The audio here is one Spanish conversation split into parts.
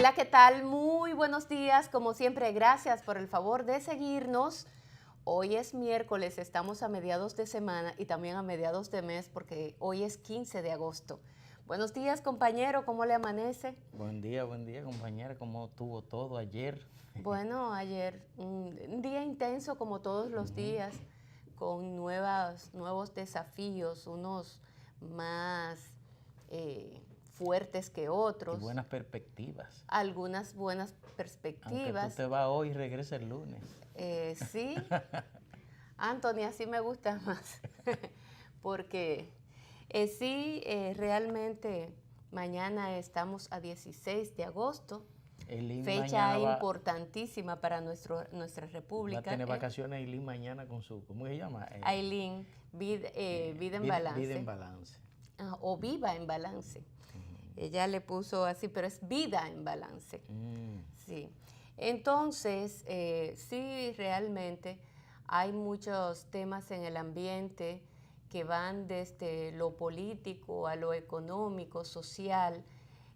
Hola, ¿qué tal? Muy buenos días. Como siempre, gracias por el favor de seguirnos. Hoy es miércoles, estamos a mediados de semana y también a mediados de mes porque hoy es 15 de agosto. Buenos días, compañero, ¿cómo le amanece? Buen día, compañera. ¿Cómo estuvo todo ayer? Bueno, ayer un día intenso como todos los días, con nuevos desafíos, unos más fuertes que Y otros, buenas perspectivas. algunas buenas Aunque tú perspectivas. te vas hoy y regresas el lunes. Sí, Anthony, así me gusta más, porque realmente mañana estamos a 16 de agosto, Eileen fecha mañana importantísima para nuestra va a república. tener vacaciones Eileen mañana con su, ¿cómo se llama? Aileen, vida en Vida en balance, balance. o viva en balance. Ella le puso así, pero es vida en balance. Sí. Entonces, sí, realmente hay muchos temas en el ambiente que van desde lo político a lo económico, social,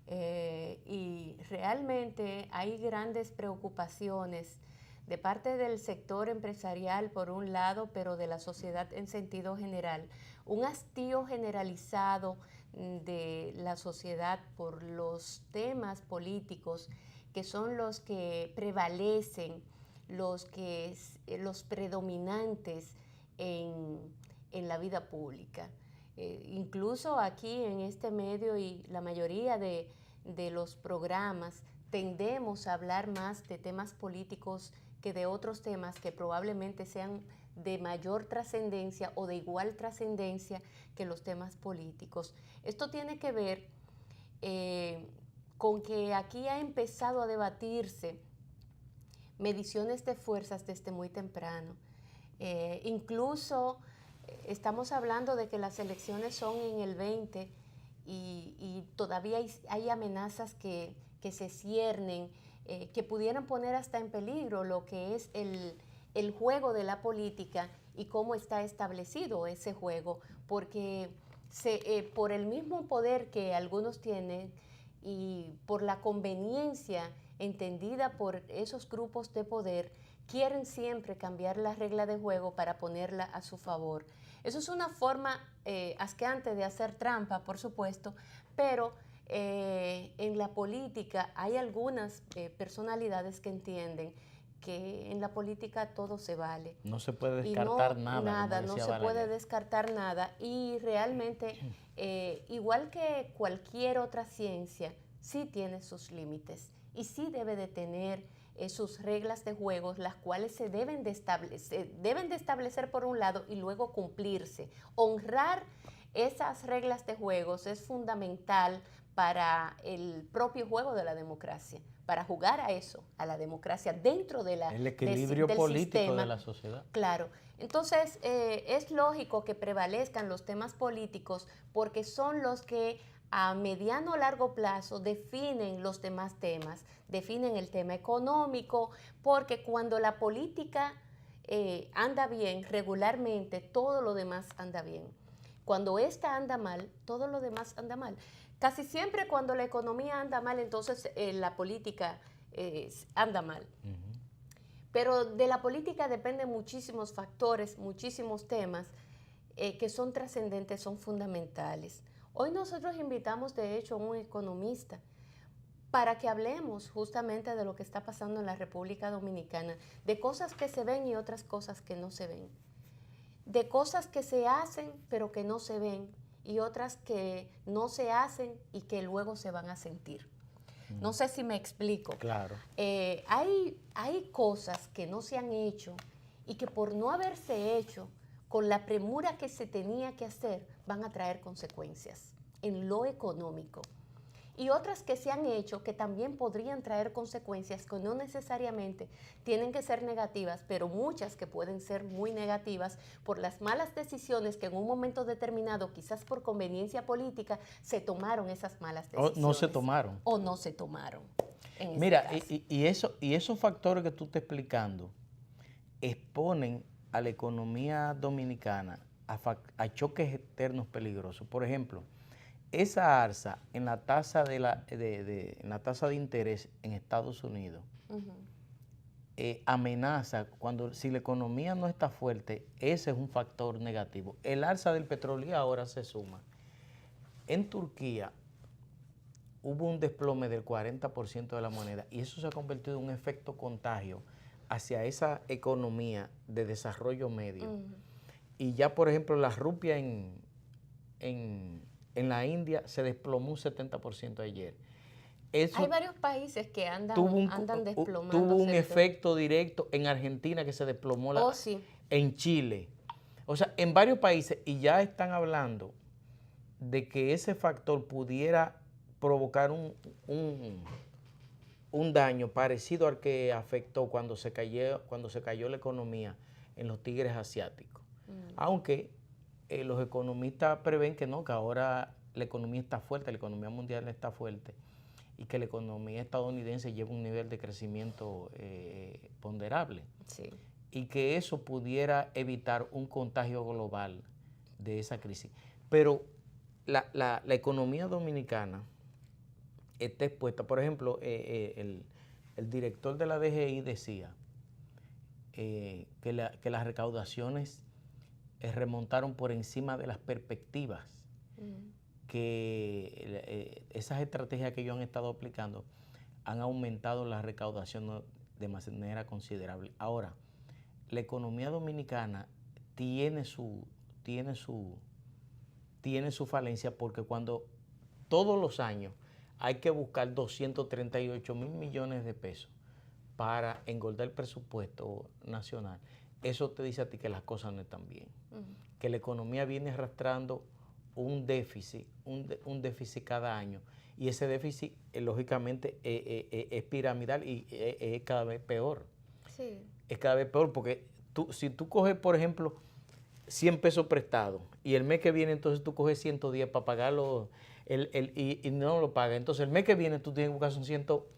y realmente hay grandes preocupaciones de parte del sector empresarial por un lado, pero de la sociedad en sentido general. Un hastío generalizado de la sociedad por los temas políticos que son los que prevalecen, los predominantes en la vida pública. Incluso aquí en este medio y la mayoría de los programas tendemos a hablar más de temas políticos que de otros temas que probablemente sean de mayor trascendencia o de igual trascendencia que los temas políticos. Esto tiene que ver con que aquí ha empezado a debatirse mediciones de fuerzas desde muy temprano. Incluso estamos hablando de que las elecciones son en el 20 y todavía hay amenazas que se ciernen, que pudieran poner hasta en peligro lo que es el juego de la política y cómo está establecido ese juego, porque por el mismo poder que algunos tienen y por la conveniencia entendida por esos grupos de poder, quieren siempre cambiar la regla de juego para ponerla a su favor. Eso es una forma asqueante de hacer trampa, por supuesto, pero en la política hay algunas personalidades que entienden que en la política todo se vale. No se puede Y descartar no, nada, como no decía se puede Balaguer. descartar nada. Y realmente, igual que cualquier otra ciencia, sí tiene sus límites y sí debe de tener sus reglas de juego, las cuales se deben de establecer por un lado y luego cumplirse. Honrar esas reglas de juegos es fundamental para el propio juego de la democracia, para jugar a eso, a la democracia dentro El equilibrio del político sistema. de la sociedad. Claro. Entonces, es lógico que prevalezcan los temas políticos porque son los que a mediano o largo plazo definen los demás temas, definen el tema económico, porque cuando la política anda bien, regularmente todo lo demás anda bien. Cuando esta anda mal, todo lo demás anda mal. Casi siempre cuando la economía anda mal, entonces la política anda mal. Pero de la política dependen muchísimos factores, muchísimos temas que son trascendentes, son fundamentales. Hoy nosotros invitamos, de hecho, a un economista para que hablemos justamente de lo que está pasando en la República Dominicana, de cosas que se ven y otras cosas que no se ven, de cosas que se hacen pero que no se ven y otras que no se hacen y que luego se van a sentir. No sé si me explico. Claro. Hay cosas que no se han hecho y que por no haberse hecho con la premura que se tenía que hacer van a traer consecuencias en lo económico. Y otras que se han hecho que también podrían traer consecuencias que no necesariamente tienen que ser negativas, pero muchas que pueden ser muy negativas por las malas decisiones que en un momento determinado, quizás por conveniencia política, se tomaron esas malas decisiones. O no se tomaron. O no se tomaron. Mira, y esos factores que tú estás explicando exponen a la economía dominicana a choques externos peligrosos. Por ejemplo, esa alza en la tasa en la tasa de interés en Estados Unidos amenaza si la economía no está fuerte, ese es un factor negativo. El alza del petróleo ahora se suma. En Turquía hubo un desplome del 40% de la moneda y eso se ha convertido en un efecto contagio hacia esa economía de desarrollo medio. Y ya, por ejemplo, la rupia en la India se desplomó un 70% ayer. Eso hay varios países que andan desplomándose. Tuvo un efecto directo en Argentina que se desplomó, sí. en Chile. O sea, en varios países, y ya están hablando de que ese factor pudiera provocar un daño parecido al que afectó cuando se cayó la economía en los tigres asiáticos. Aunque los economistas prevén que no, que ahora la economía está fuerte, la economía mundial está fuerte y que la economía estadounidense lleva un nivel de crecimiento ponderable. Sí. Y que eso pudiera evitar un contagio global de esa crisis. Pero la economía dominicana está expuesta. Por ejemplo, el director de la DGI decía que las recaudaciones remontaron por encima de las perspectivas, que esas estrategias que ellos han estado aplicando han aumentado la recaudación de manera considerable. Ahora, la economía dominicana tiene su falencia porque cuando todos los años hay que buscar 238.000 millones de pesos para engordar el presupuesto nacional, eso te dice a ti que las cosas no están bien, que la economía viene arrastrando un déficit cada año y ese déficit lógicamente es piramidal y es cada vez peor. Sí. Es cada vez peor porque si tú coges, por ejemplo, 100 pesos prestados y el mes que viene entonces tú coges 110 para pagarlo y no lo pagas, entonces el mes que viene tú tienes que buscar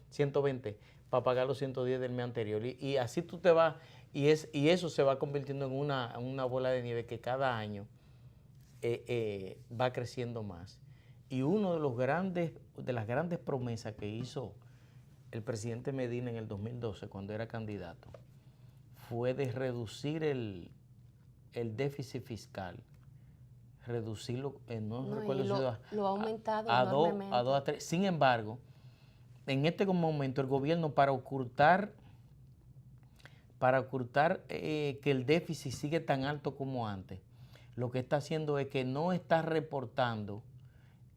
120 para pagar los 110 del mes anterior y así tú te vas y eso se va convirtiendo en una bola de nieve que cada año va creciendo más. Y uno de las grandes promesas que hizo el presidente Medina en el 2012 cuando era candidato fue de reducir el déficit fiscal, reducirlo, no recuerdo si lo ha aumentado a enormemente. 2 a 3. Sin embargo, en este momento el gobierno para ocultar que el déficit sigue tan alto como antes, lo que está haciendo es que no está reportando,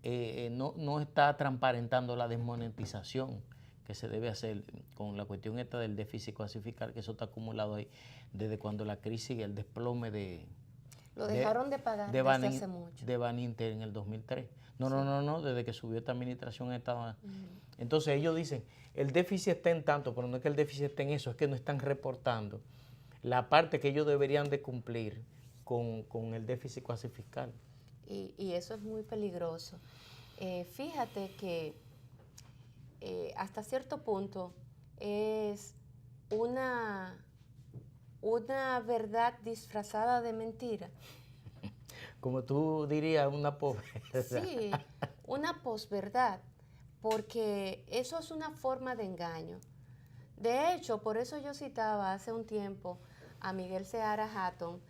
no está transparentando la desmonetización que se debe hacer con la cuestión esta del déficit fiscal, que eso está acumulado ahí desde cuando la crisis y el desplome lo dejaron de pagar desde hace mucho. De Baninter en el 2003. No, desde que subió esta administración estaba. Entonces ellos dicen, el déficit está en tanto, pero no es que el déficit esté en eso, es que no están reportando la parte que ellos deberían de cumplir con el déficit fiscal. Y eso es muy peligroso. Fíjate que hasta cierto punto es una verdad disfrazada de mentira. Como tú dirías, una posverdad. Sí, una posverdad, porque eso es una forma de engaño. De hecho, por eso yo citaba hace un tiempo a Miguel Seara Hatton,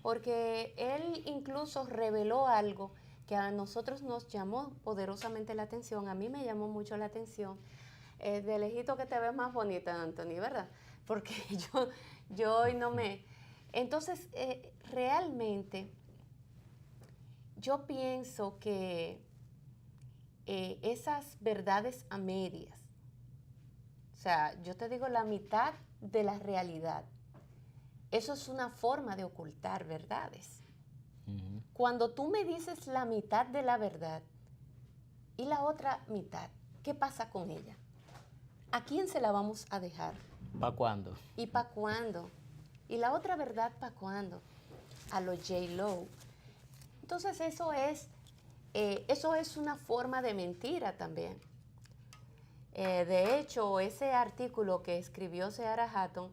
porque él incluso reveló algo que a nosotros nos llamó poderosamente la atención. A mí me llamó mucho la atención. De lejito que te ves más bonita, Anthony, ¿verdad? Porque yo hoy no me... Entonces, realmente, yo pienso que esas verdades a medias, o sea, yo te digo la mitad de la realidad, eso es una forma de ocultar verdades. Cuando tú me dices la mitad de la verdad y la otra mitad, ¿qué pasa con ella? ¿A quién se la vamos a dejar? ¿Para cuándo? ¿Y para cuándo? ¿Y la otra verdad para cuándo? A los J-Lo. Entonces eso es una forma de mentira también. De hecho, ese artículo que escribió Seara Hatton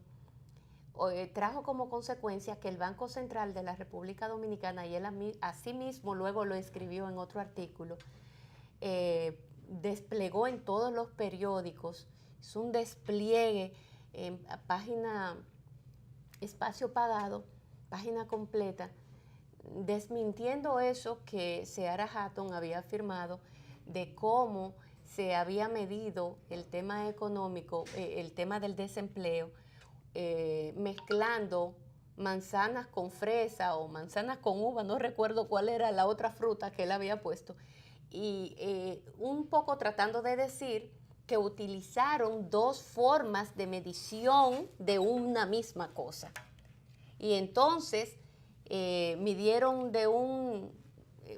trajo como consecuencia que el Banco Central de la República Dominicana, y él asimismo luego lo escribió en otro artículo, desplegó en todos los periódicos, es un despliegue en página, espacio pagado, página completa, desmintiendo eso que Seara Hatton había afirmado de cómo se había medido el tema económico, el tema del desempleo, mezclando manzanas con fresa o manzanas con uva, no recuerdo cuál era la otra fruta que él había puesto, y un poco tratando de decir que utilizaron dos formas de medición de una misma cosa. Y entonces midieron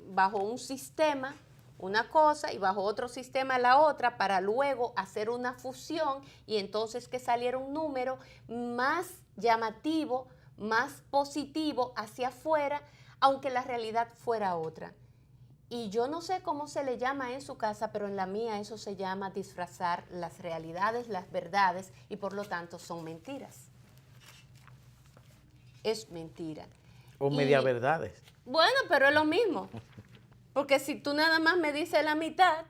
bajo un sistema una cosa y bajo otro sistema la otra para luego hacer una fusión y entonces que saliera un número más llamativo, más positivo hacia afuera, aunque la realidad fuera otra. Y yo no sé cómo se le llama en su casa, pero en la mía eso se llama disfrazar las realidades, las verdades, y por lo tanto son mentiras. Es mentira. O media verdades. Bueno, pero es lo mismo. Porque si tú nada más me dices la mitad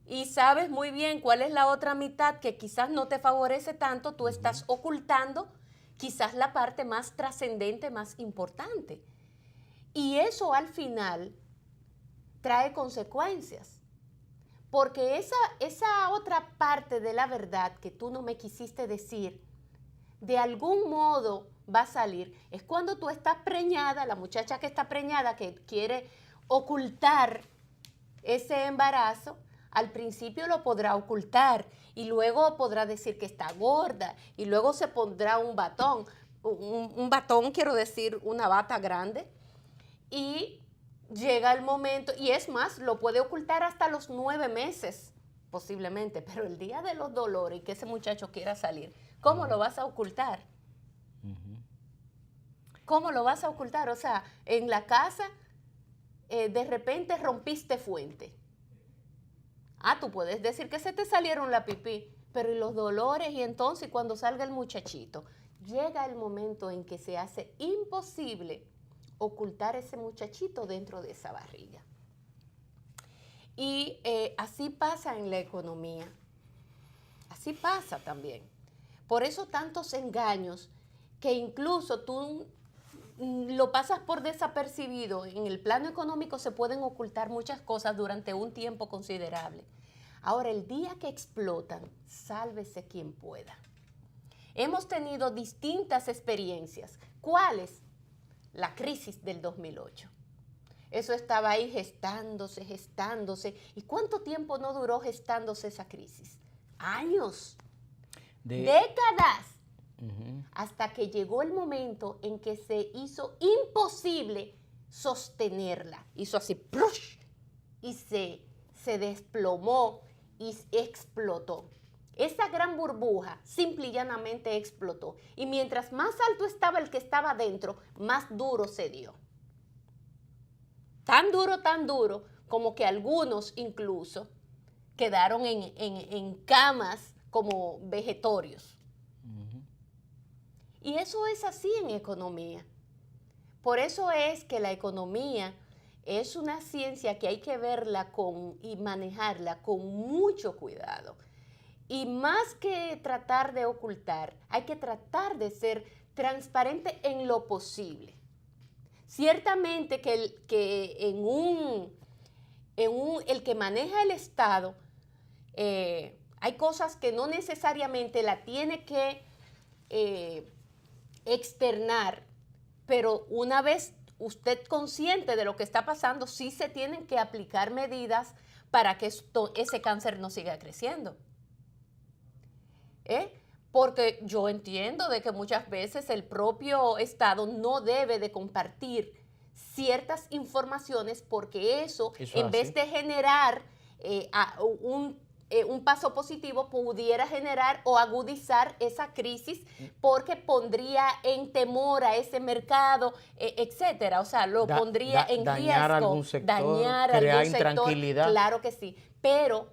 y sabes muy bien cuál es la otra mitad que quizás no te favorece tanto, tú estás ocultando quizás la parte más trascendente, más importante. Y eso al final trae consecuencias. Porque esa otra parte de la verdad que tú no me quisiste decir, de algún modo va a salir. Es cuando tú estás preñada, la muchacha que está preñada, que quiere ocultar ese embarazo, al principio lo podrá ocultar y luego podrá decir que está gorda y luego se pondrá un batón, un batón quiero decir, una bata grande, y llega el momento, y es más, lo puede ocultar hasta los 9 meses posiblemente, pero el día de los dolores y que ese muchacho quiera salir, ¿cómo lo vas a ocultar? ¿Cómo lo vas a ocultar? O sea, en la casa de repente rompiste fuente. Tú puedes decir que se te salieron la pipí, pero ¿y los dolores? Y entonces cuando salga el muchachito, llega el momento en que se hace imposible ocultar ese muchachito dentro de esa barriga. Y así pasa en la economía. Así pasa también. Por eso tantos engaños que incluso tú lo pasas por desapercibido. En el plano económico se pueden ocultar muchas cosas durante un tiempo considerable. Ahora, el día que explotan, sálvese quien pueda. Hemos tenido distintas experiencias. ¿Cuáles? La crisis del 2008. Eso estaba ahí gestándose, gestándose. ¿Y cuánto tiempo no duró gestándose esa crisis? Años, décadas. Hasta que llegó el momento en que se hizo imposible sostenerla. Hizo así, ¡plush! Y se desplomó y explotó. Esa gran burbuja simple y llanamente explotó. Y mientras más alto estaba el que estaba dentro, más duro se dio. Tan duro, como que algunos incluso quedaron en camas como vegetorios. Y eso es así en economía. Por eso es que la economía es una ciencia que hay que verla y manejarla con mucho cuidado. Y más que tratar de ocultar, hay que tratar de ser transparente en lo posible. Ciertamente que el que maneja el Estado, hay cosas que no necesariamente la tiene que externar, pero una vez usted consciente de lo que está pasando, sí se tienen que aplicar medidas para que ese cáncer no siga creciendo. Porque yo entiendo de que muchas veces el propio Estado no debe de compartir ciertas informaciones porque eso en vez de generar un paso positivo, pudiera generar o agudizar esa crisis porque pondría en temor a ese mercado, etcétera. O sea, lo pondría en riesgo. Dañar algún sector, crear intranquilidad. Claro que sí, pero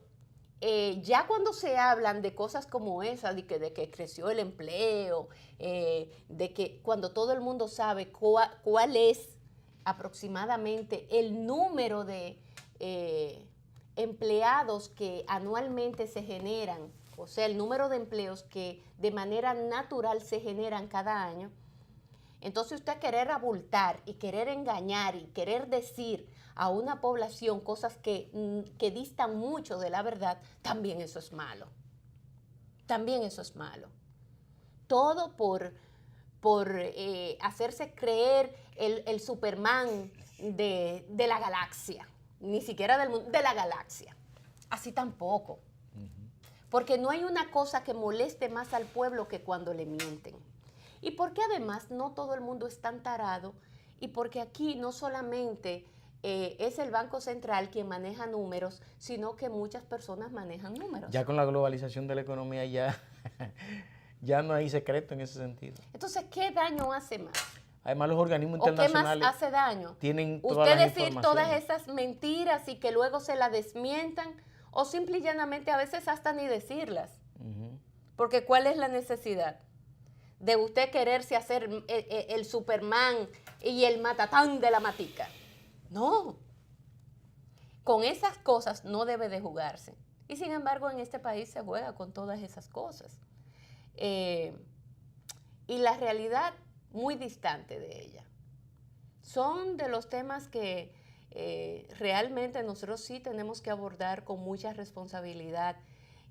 ya cuando se hablan de cosas como esas, de que creció el empleo, de que cuando todo el mundo sabe cuál es aproximadamente el número de empleados que anualmente se generan, o sea, el número de empleos que de manera natural se generan cada año, entonces usted querer abultar y querer engañar y querer decir a una población cosas que distan mucho de la verdad, también eso es malo. También eso es malo. Todo por hacerse creer el Superman de la galaxia, ni siquiera del mundo, de la galaxia. Así tampoco. Porque no hay una cosa que moleste más al pueblo que cuando le mienten. Y porque además no todo el mundo es tan tarado, y porque aquí no solamente es el Banco Central quien maneja números, sino que muchas personas manejan números. Ya con la globalización de la economía ya no hay secreto en ese sentido. Entonces, ¿qué daño hace más? Además, los organismos internacionales ¿O qué más hace daño? tienen todas Usted las decir todas esas mentiras y que luego se las desmientan, o simple y llanamente a veces hasta ni decirlas. Porque ¿cuál es la necesidad de usted quererse hacer el Superman y el matatán de la matica? No. Con esas cosas no debe de jugarse. Y sin embargo, en este país se juega con todas esas cosas. Y la realidad muy distante de ella. Son de los temas que realmente nosotros sí tenemos que abordar con mucha responsabilidad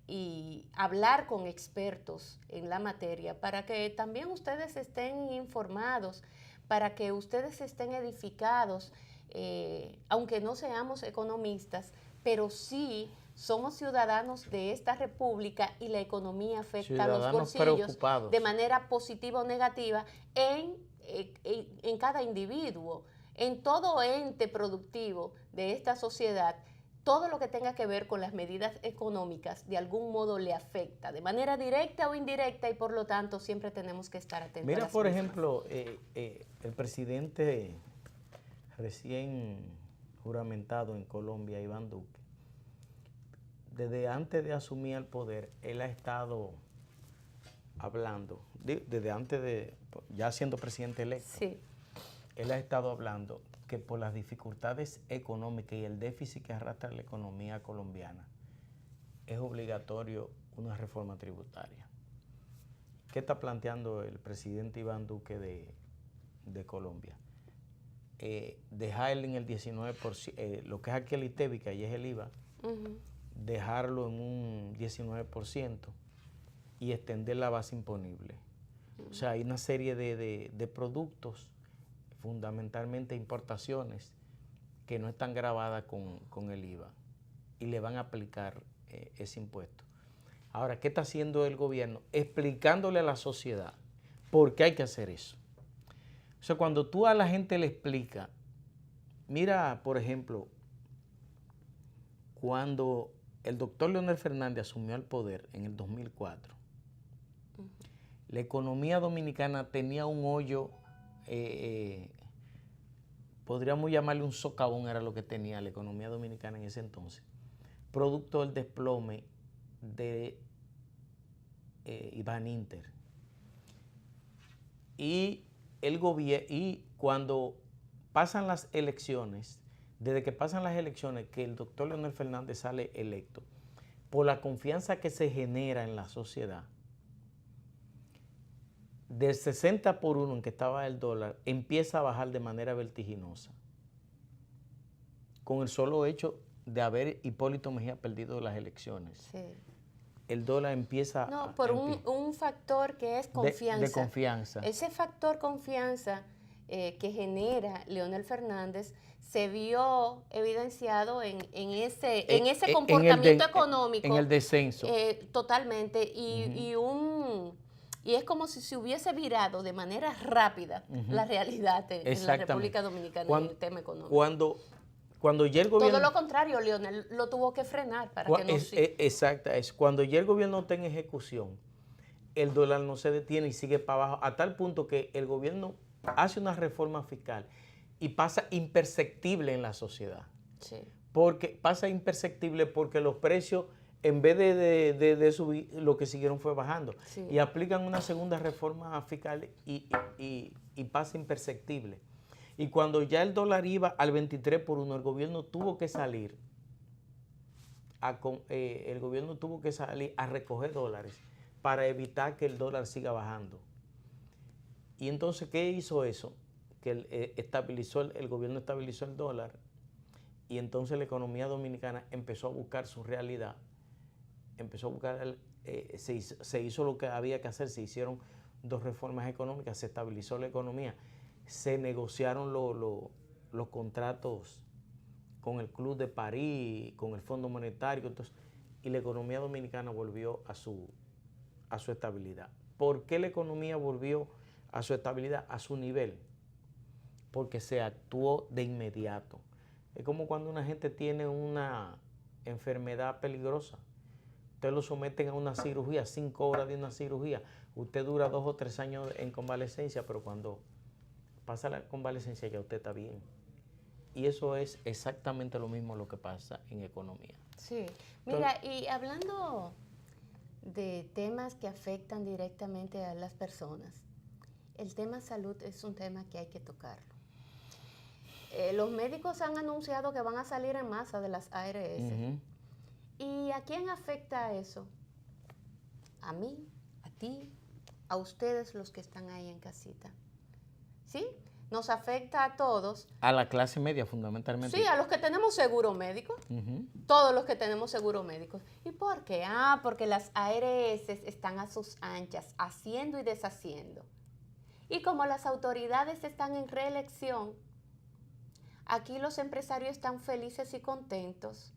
y hablar con expertos en la materia para que también ustedes estén informados, para que ustedes estén edificados, aunque no seamos economistas, pero sí somos ciudadanos de esta república y la economía afecta a los bolsillos de manera positiva o negativa en cada individuo, en todo ente productivo de esta sociedad. Todo lo que tenga que ver con las medidas económicas de algún modo le afecta, de manera directa o indirecta, y por lo tanto siempre tenemos que estar atentos. Mira, por ejemplo, el presidente recién juramentado en Colombia, Iván Duque, desde antes de asumir el poder, él ha estado hablando, desde antes de, ya siendo presidente electo, sí, él ha estado hablando que por las dificultades económicas y el déficit que arrastra la economía colombiana, es obligatorio una reforma tributaria. ¿Qué está planteando el presidente Iván Duque de Colombia? Dejar en el 19%, lo que es aquí el ITEVI, que allí es el IVA, dejarlo en un 19% y extender la base imponible. O sea, hay una serie de productos, fundamentalmente importaciones, que no están grabadas con el IVA y le van a aplicar ese impuesto. Ahora, ¿qué está haciendo el gobierno? Explicándole a la sociedad por qué hay que hacer eso. O sea, cuando tú a la gente le explicas, mira, por ejemplo, cuando el doctor Leonel Fernández asumió el poder en el 2004, la economía dominicana tenía un hoyo, podríamos llamarle un socavón, era lo que tenía la economía dominicana en ese entonces, producto del desplome de Iván Inter. Y cuando pasan las elecciones, desde que pasan las elecciones, que el doctor Leonel Fernández sale electo, por la confianza que se genera en la sociedad, del 60-1 en que estaba el dólar, empieza a bajar de manera vertiginosa, con el solo hecho de haber Hipólito Mejía perdido las elecciones. Sí. El dólar empieza No, por un factor que es confianza. De confianza. Ese factor confianza que genera Leonel Fernández se vio evidenciado en ese comportamiento económico. En el descenso. Totalmente. Y es como si se hubiese virado de manera rápida la realidad en la República Dominicana en el tema económico. Cuando ya el gobierno... Todo lo contrario, Leonel lo tuvo que frenar para que no... Exacto, es cuando ya el gobierno está en ejecución, el dólar no se detiene y sigue para abajo, a tal punto que el gobierno hace una reforma fiscal y pasa imperceptible en la sociedad. Sí. Pasa imperceptible porque los precios, en vez de subir, lo que siguieron fue bajando. Sí. Y aplican una segunda reforma fiscal y pasa imperceptible. Y cuando ya el dólar iba al 23-1, el gobierno tuvo que salir el gobierno tuvo que salir a recoger dólares para evitar que el dólar siga bajando. Y entonces, ¿qué hizo eso? Que el gobierno estabilizó el dólar y entonces la economía dominicana empezó a buscar su realidad, empezó a buscar, se hizo lo que había que hacer, se hicieron 2 reformas económicas, se estabilizó la economía, se negociaron los contratos con el Club de París, con el Fondo Monetario, entonces, y la economía dominicana volvió a su estabilidad. ¿Por qué la economía volvió a su estabilidad, a su nivel? Porque se actuó de inmediato. Es como cuando una gente tiene una enfermedad peligrosa. Usted lo someten a una cirugía, 5 horas de una cirugía. Usted dura 2 o 3 años en convalecencia, pero cuando pasa la convalecencia ya usted está bien. Y eso es exactamente lo mismo lo que pasa en economía. Sí. Mira, y hablando de temas que afectan directamente a las personas, el tema salud es un tema que hay que tocarlo. Los médicos han anunciado que van a salir en masa de las ARS. Uh-huh. ¿Y a quién afecta eso? A mí, a ti, a ustedes los que están ahí en casita. ¿Sí? Nos afecta a todos. A la clase media, fundamentalmente. Sí, a los que tenemos seguro médico. Uh-huh. Todos los que tenemos seguro médico. ¿Y por qué? Porque las ARS están a sus anchas, haciendo y deshaciendo. Y como las autoridades están en reelección, aquí los empresarios están felices y contentos.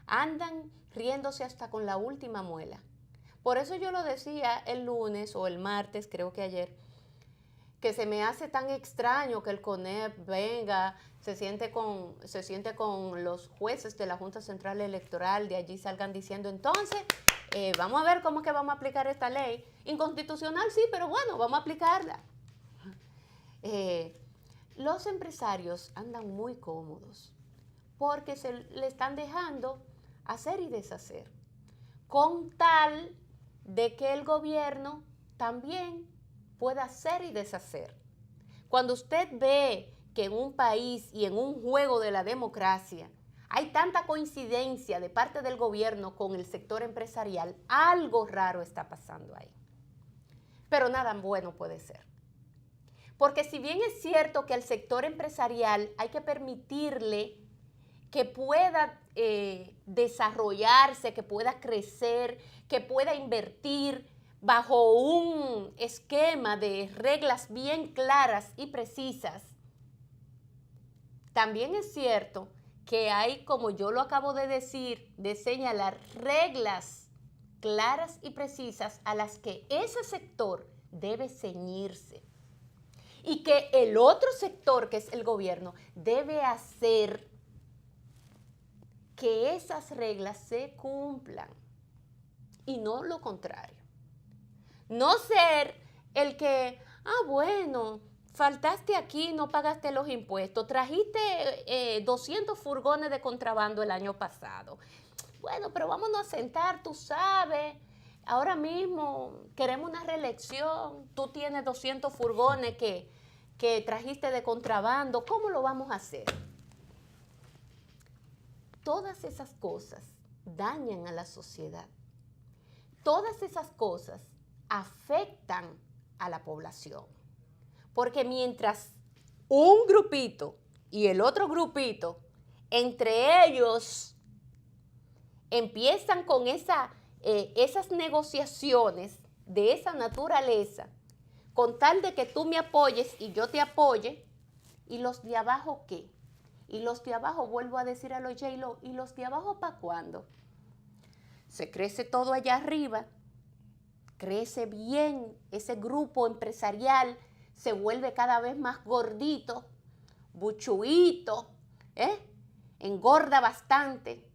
Andan riéndose hasta con la última muela. Por eso yo lo decía el lunes o el martes, creo que ayer, que se me hace tan extraño que el CONEP venga, se siente con los jueces de la Junta Central Electoral, de allí salgan diciendo, entonces, vamos a ver cómo es que vamos a aplicar esta ley. Inconstitucional sí, pero bueno, vamos a aplicarla. Los empresarios andan muy cómodos porque se le están dejando hacer y deshacer, con tal de que el gobierno también pueda hacer y deshacer. Cuando usted ve que en un país y en un juego de la democracia hay tanta coincidencia de parte del gobierno con el sector empresarial, algo raro está pasando ahí. Pero nada bueno puede ser. Porque si bien es cierto que al sector empresarial hay que permitirle que pueda desarrollarse, que pueda crecer, que pueda invertir bajo un esquema de reglas bien claras y precisas, también es cierto que hay, como yo lo acabo de decir, de señalar, reglas claras y precisas a las que ese sector debe ceñirse. Y que el otro sector, que es el gobierno, debe hacer que esas reglas se cumplan y no lo contrario. No ser el que, bueno, faltaste aquí, no pagaste los impuestos, trajiste 200 furgones de contrabando el año pasado. Bueno, pero vámonos a sentar, tú sabes. Ahora mismo queremos una reelección, tú tienes 200 furgones que trajiste de contrabando, ¿cómo lo vamos a hacer? Todas esas cosas dañan a la sociedad. Todas esas cosas afectan a la población. Porque mientras un grupito y el otro grupito, entre ellos, empiezan con esas negociaciones de esa naturaleza, con tal de que tú me apoyes y yo te apoye, ¿y los de abajo qué? Y los de abajo, vuelvo a decir a los J-Lo, ¿y los de abajo para cuándo? Se crece todo allá arriba, crece bien, ese grupo empresarial se vuelve cada vez más gordito, buchuito, engorda bastante,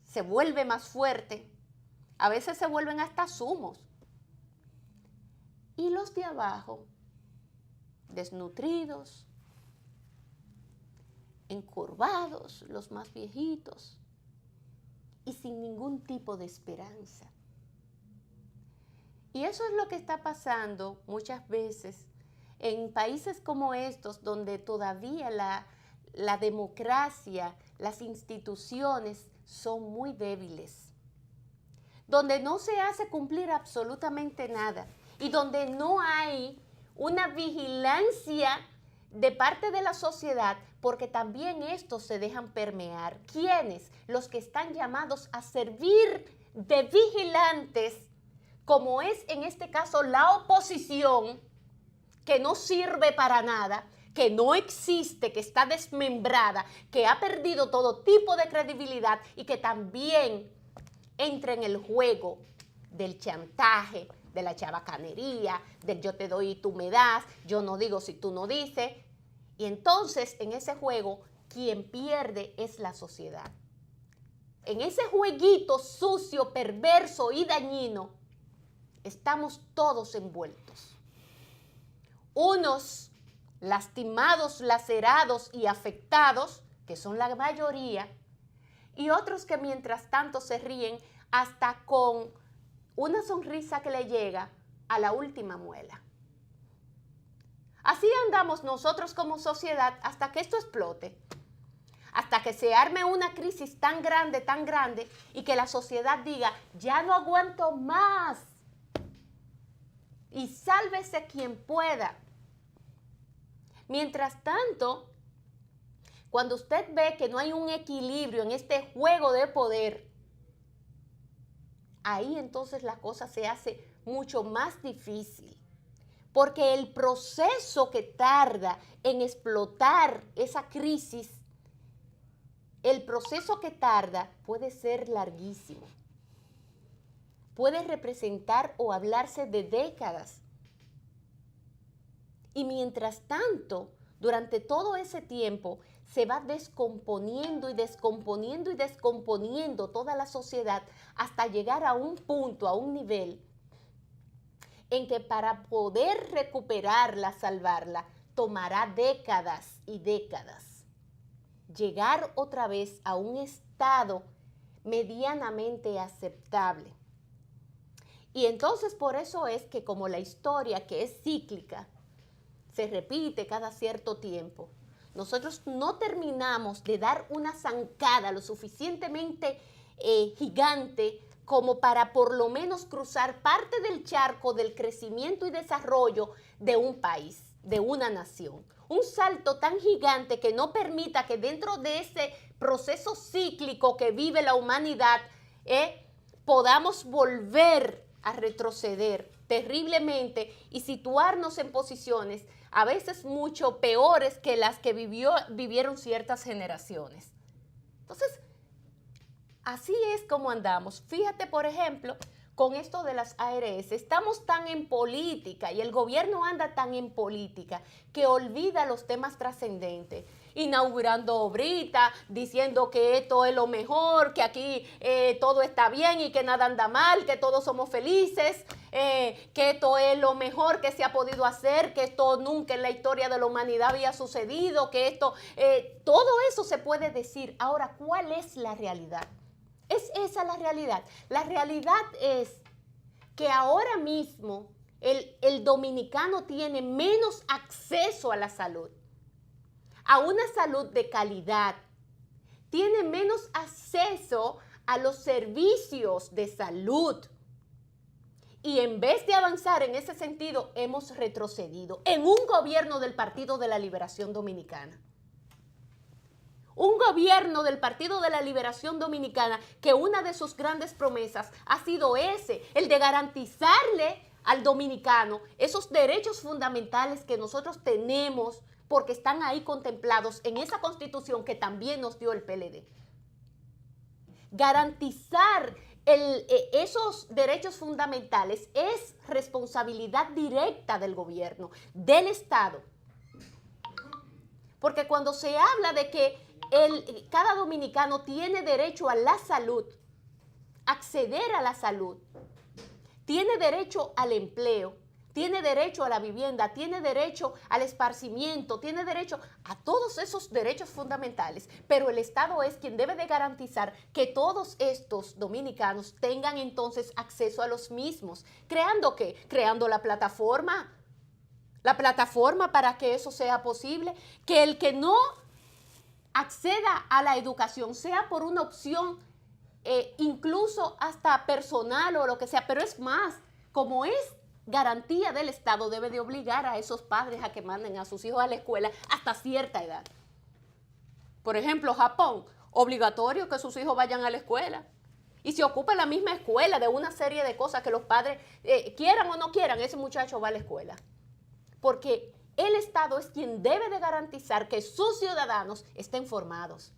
se vuelve más fuerte, a veces se vuelven hasta zumos. Y los de abajo, desnutridos, encorvados, los más viejitos, y sin ningún tipo de esperanza. Y eso es lo que está pasando muchas veces en países como estos, donde todavía la democracia, las instituciones son muy débiles, donde no se hace cumplir absolutamente nada y donde no hay una vigilancia de parte de la sociedad, porque también estos se dejan permear. ¿Quiénes? Los que están llamados a servir de vigilantes, como es en este caso la oposición, que no sirve para nada, que no existe, que está desmembrada, que ha perdido todo tipo de credibilidad y que también entra en el juego del chantaje, de la chabacanería, del yo te doy y tú me das, yo no digo si tú no dices. Y entonces en ese juego quien pierde es la sociedad. En ese jueguito sucio, perverso y dañino estamos todos envueltos. Unos lastimados, lacerados y afectados, que son la mayoría, y otros que mientras tanto se ríen hasta con una sonrisa que le llega a la última muela. Así andamos nosotros como sociedad hasta que esto explote, hasta que se arme una crisis tan grande, y que la sociedad diga, ya no aguanto más, y sálvese quien pueda. Mientras tanto, cuando usted ve que no hay un equilibrio en este juego de poder, ahí entonces la cosa se hace mucho más difícil. Porque el proceso que tarda en explotar esa crisis, el proceso que tarda puede ser larguísimo. Puede representar o hablarse de décadas. Y mientras tanto, durante todo ese tiempo, se va descomponiendo y descomponiendo y descomponiendo toda la sociedad hasta llegar a un punto, a un nivel en que para poder recuperarla, salvarla, tomará décadas y décadas. Llegar otra vez a un estado medianamente aceptable. Y entonces por eso es que como la historia, que es cíclica, se repite cada cierto tiempo, nosotros no terminamos de dar una zancada lo suficientemente gigante como para por lo menos cruzar parte del charco del crecimiento y desarrollo de un país, de una nación. Un salto tan gigante que no permita que dentro de ese proceso cíclico que vive la humanidad, podamos volver a retroceder terriblemente y situarnos en posiciones a veces mucho peores que las que vivieron ciertas generaciones. Entonces, así es como andamos. Fíjate, por ejemplo, con esto de las ARS, estamos tan en política y el gobierno anda tan en política que olvida los temas trascendentes, inaugurando obritas, diciendo que esto es lo mejor, que aquí todo está bien y que nada anda mal, que todos somos felices, que esto es lo mejor que se ha podido hacer, que esto nunca en la historia de la humanidad había sucedido, que esto, todo eso se puede decir. Ahora, ¿cuál es la realidad? ¿Es esa la realidad? La realidad es que ahora mismo el dominicano tiene menos acceso a la salud, a una salud de calidad, tiene menos acceso a los servicios de salud. Y en vez de avanzar en ese sentido, hemos retrocedido en un gobierno del Partido de la Liberación Dominicana. Un gobierno del Partido de la Liberación Dominicana que una de sus grandes promesas ha sido el de garantizarle al dominicano esos derechos fundamentales que nosotros tenemos porque están ahí contemplados en esa Constitución que también nos dio el PLD. Garantizar esos derechos fundamentales es responsabilidad directa del gobierno, del Estado. Porque cuando se habla de que cada dominicano tiene derecho a la salud, acceder a la salud, tiene derecho al empleo, tiene derecho a la vivienda, tiene derecho al esparcimiento, tiene derecho a todos esos derechos fundamentales, pero el Estado es quien debe de garantizar que todos estos dominicanos tengan entonces acceso a los mismos. ¿Creando qué? Creando la plataforma para que eso sea posible, que el que no acceda a la educación sea por una opción incluso hasta personal o lo que sea, pero es más, como es garantía del Estado, debe de obligar a esos padres a que manden a sus hijos a la escuela hasta cierta edad. Por ejemplo, Japón, obligatorio que sus hijos vayan a la escuela. Y se ocupa la misma escuela de una serie de cosas que los padres, quieran o no quieran, ese muchacho va a la escuela. Porque el Estado es quien debe de garantizar que sus ciudadanos estén formados.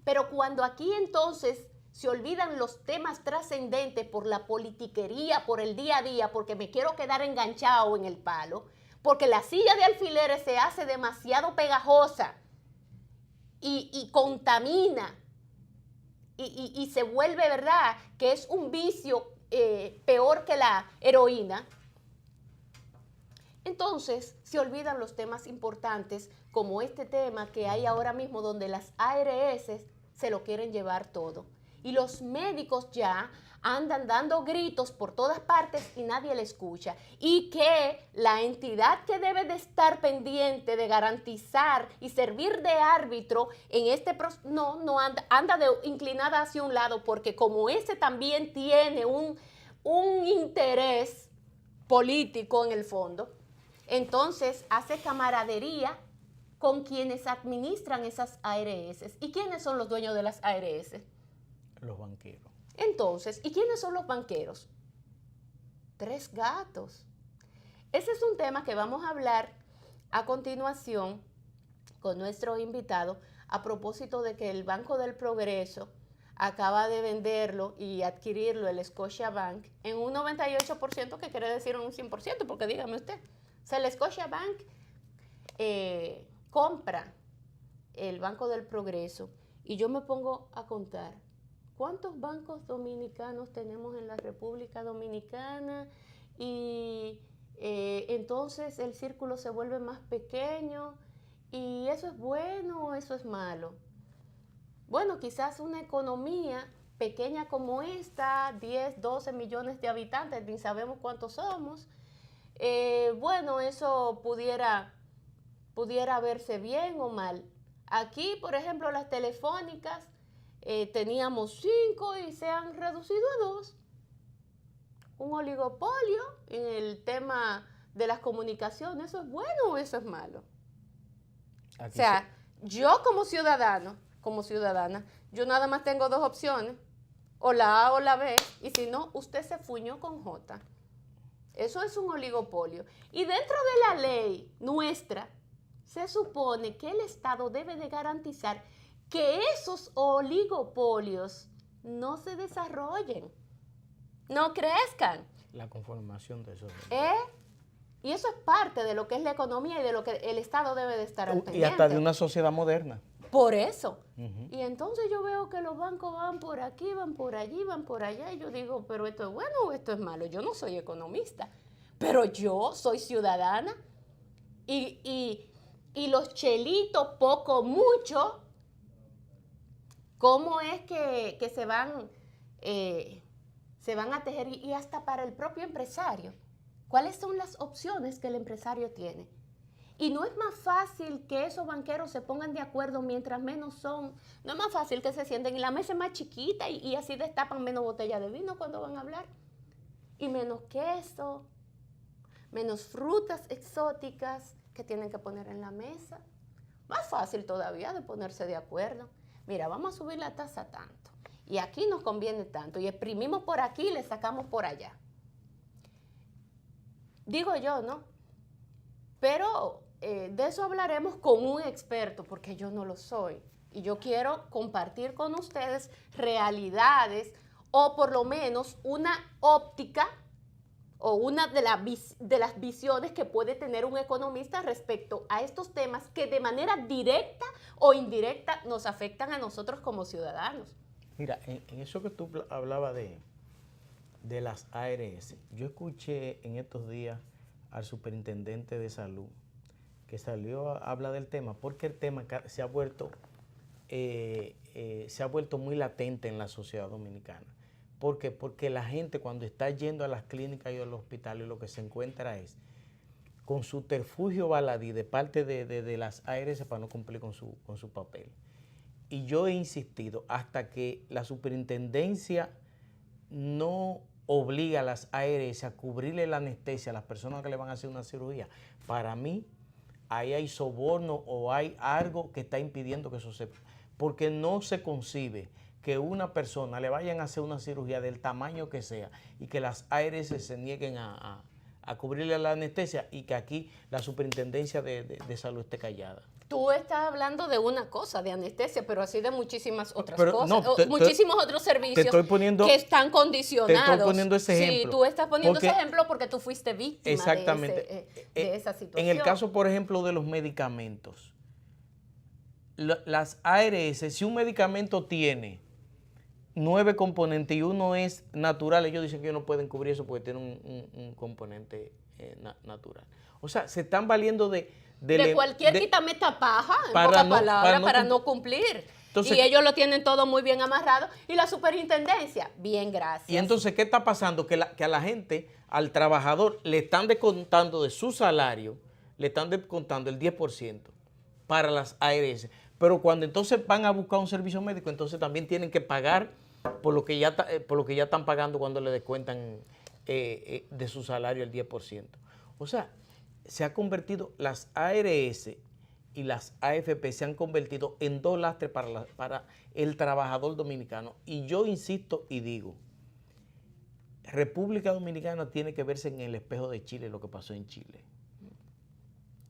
Pero cuando aquí entonces se olvidan los temas trascendentes por la politiquería, por el día a día, porque me quiero quedar enganchado en el palo, porque la silla de alfileres se hace demasiado pegajosa y contamina y se vuelve, ¿verdad?, que es un vicio peor que la heroína. Entonces, se olvidan los temas importantes como este tema que hay ahora mismo donde las ARS se lo quieren llevar todo. Y los médicos ya andan dando gritos por todas partes y nadie le escucha. Y que la entidad que debe de estar pendiente de garantizar y servir de árbitro en este proceso, no anda inclinada hacia un lado, porque como ese también tiene un interés político en el fondo, entonces hace camaradería con quienes administran esas ARS. ¿Y quiénes son los dueños de las ARS? Los banqueros. Entonces, ¿y quiénes son los banqueros? 3 gatos. Ese es un tema que vamos a hablar a continuación con nuestro invitado a propósito de que el Banco del Progreso acaba de venderlo y adquirirlo el Scotiabank en un 98%, que quiere decir un 100%, porque dígame usted, o sea, el Scotiabank compra el Banco del Progreso y yo me pongo a contar cuántos bancos dominicanos tenemos en la República Dominicana y entonces el círculo se vuelve más pequeño y eso es bueno o eso es malo. Bueno, quizás una economía pequeña como esta, 10, 12 millones de habitantes, ni sabemos cuántos somos, bueno, eso pudiera verse bien o mal. Aquí, por ejemplo, las telefónicas, teníamos 5 y se han reducido a 2. Un oligopolio en el tema de las comunicaciones, ¿eso es bueno o eso es malo? Aquí o sea, yo como ciudadana, yo nada más tengo 2 opciones, o la A o la B, y si no, usted se fuñó con J. Eso es un oligopolio. Y dentro de la ley nuestra, se supone que el Estado debe de garantizar que esos oligopolios no se desarrollen, no crezcan. La conformación de esos. Y eso es parte de lo que es la economía y de lo que el Estado debe de estar al pendiente. Y hasta de una sociedad moderna. Por eso. Y entonces yo veo que los bancos van por aquí, van por allí, van por allá, y yo digo, pero ¿esto es bueno o esto es malo? Yo no soy economista, pero yo soy ciudadana y los chelitos, poco, mucho, ¿cómo es que se van a tejer? Y hasta para el propio empresario, ¿cuáles son las opciones que el empresario tiene? Y no es más fácil que esos banqueros se pongan de acuerdo mientras menos son. No es más fácil que se sienten y la mesa es más chiquita y así destapan menos botellas de vino cuando van a hablar. Y menos queso, menos frutas exóticas que tienen que poner en la mesa. Más fácil todavía de ponerse de acuerdo. Mira, vamos a subir la tasa tanto. Y aquí nos conviene tanto. Y exprimimos por aquí y le sacamos por allá. Digo yo, ¿no? Pero de eso hablaremos con un experto, porque yo no lo soy. Y yo quiero compartir con ustedes realidades o por lo menos una óptica o una de las visiones que puede tener un economista respecto a estos temas que de manera directa o indirecta nos afectan a nosotros como ciudadanos. Mira, en eso que tú hablabas de las ARS, yo escuché en estos días al superintendente de salud que salió a hablar del tema, porque el tema se ha vuelto muy latente en la sociedad dominicana. ¿Por qué? Porque la gente cuando está yendo a las clínicas y a los hospitales lo que se encuentra es con su subterfugio baladí de parte de las ARS para no cumplir con su papel. y yo he insistido, hasta que la superintendencia no obliga a las ARS a cubrirle la anestesia a las personas que le van a hacer una cirugía, para mí ahí hay soborno o hay algo que está impidiendo que eso se... Porque no se concibe que una persona le vayan a hacer una cirugía del tamaño que sea y que las ARS se nieguen a cubrirle la anestesia y que aquí la superintendencia de salud esté callada. Tú estás hablando de una cosa, de anestesia, pero así de muchísimas otras cosas, no, muchísimos otros servicios que están condicionados. Te estoy poniendo ese ejemplo. Sí, tú estás poniendo ese ejemplo porque tú fuiste víctima exactamente, de esa situación. En el caso, por ejemplo, de los medicamentos, las ARS, si un medicamento tiene 9 componentes y uno es natural, ellos dicen que ellos no pueden cubrir eso porque tiene un componente natural. O sea, se están valiendo de cualquier quítame esta paja, en pocas palabras, para no cumplir. Entonces, y ellos lo tienen todo muy bien amarrado. Y la superintendencia, bien, gracias. Y entonces, ¿qué está pasando? Que a la gente, al trabajador, le están descontando de su salario, le están descontando el 10% para las ARS. Pero cuando entonces van a buscar un servicio médico, entonces también tienen que pagar por lo que ya están pagando cuando le descuentan de su salario el 10%. O sea, se ha convertido, las ARS y las AFP se han convertido en dos lastres para el trabajador dominicano. Y yo insisto y digo, República Dominicana tiene que verse en el espejo de Chile, lo que pasó en Chile.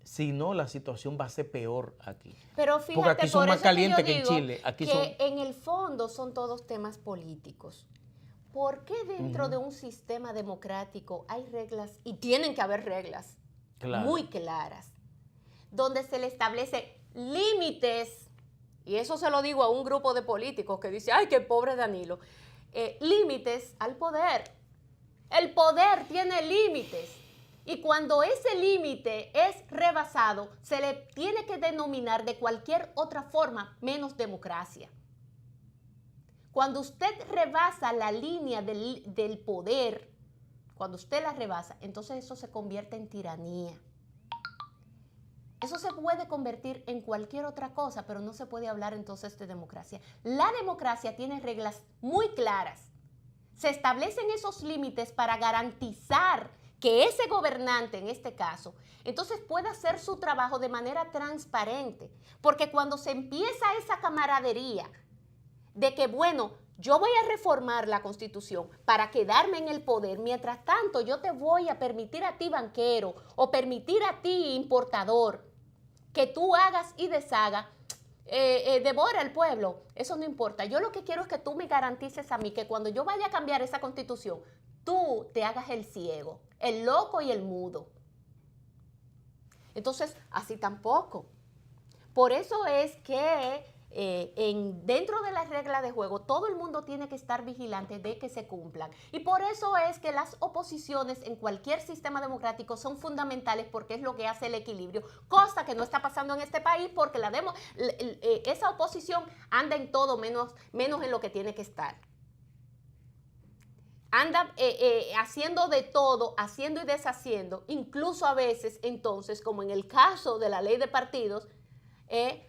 Si no, la situación va a ser peor aquí. Pero fíjate, porque aquí son más calientes que en Chile. Aquí en el fondo son todos temas políticos. ¿Por qué dentro de un sistema democrático hay reglas, y tienen que haber reglas muy claras, donde se le establece límites, y eso se lo digo a un grupo de políticos que dice, ay, qué pobre Danilo, límites al poder? El poder tiene límites, y cuando ese límite es rebasado, se le tiene que denominar de cualquier otra forma menos democracia. Cuando usted rebasa la línea del poder, cuando usted la rebasa, entonces eso se convierte en tiranía. Eso se puede convertir en cualquier otra cosa, pero no se puede hablar entonces de democracia. La democracia tiene reglas muy claras. Se establecen esos límites para garantizar que ese gobernante, en este caso, entonces pueda hacer su trabajo de manera transparente. Porque cuando se empieza esa camaradería de que, bueno, yo voy a reformar la Constitución para quedarme en el poder, mientras tanto yo te voy a permitir a ti, banquero, o permitir a ti, importador, que tú hagas y deshagas, devora al pueblo. Eso no importa. Yo lo que quiero es que tú me garantices a mí que cuando yo vaya a cambiar esa Constitución, tú te hagas el ciego, el loco y el mudo. Entonces, así tampoco. Por eso es que dentro de las reglas de juego, todo el mundo tiene que estar vigilante de que se cumplan. Y por eso es que las oposiciones en cualquier sistema democrático son fundamentales, porque es lo que hace el equilibrio, cosa que no está pasando en este país, porque esa oposición anda en todo menos en lo que tiene que estar. Anda haciendo de todo, haciendo y deshaciendo, incluso a veces entonces, como en el caso de la ley de partidos,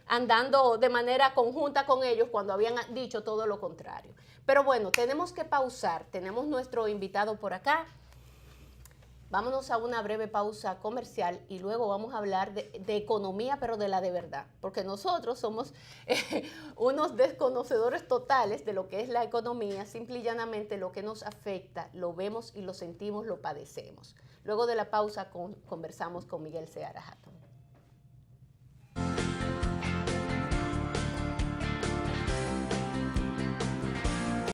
andando de manera conjunta con ellos cuando habían dicho todo lo contrario. Pero bueno, tenemos que pausar. Tenemos nuestro invitado por acá. Vámonos a una breve pausa comercial y luego vamos a hablar de economía, pero de la de verdad. Porque nosotros somos unos desconocedores totales de lo que es la economía. Simple y llanamente lo que nos afecta, lo vemos y lo sentimos, lo padecemos. Luego de la pausa conversamos con Miguel Seara Hatton.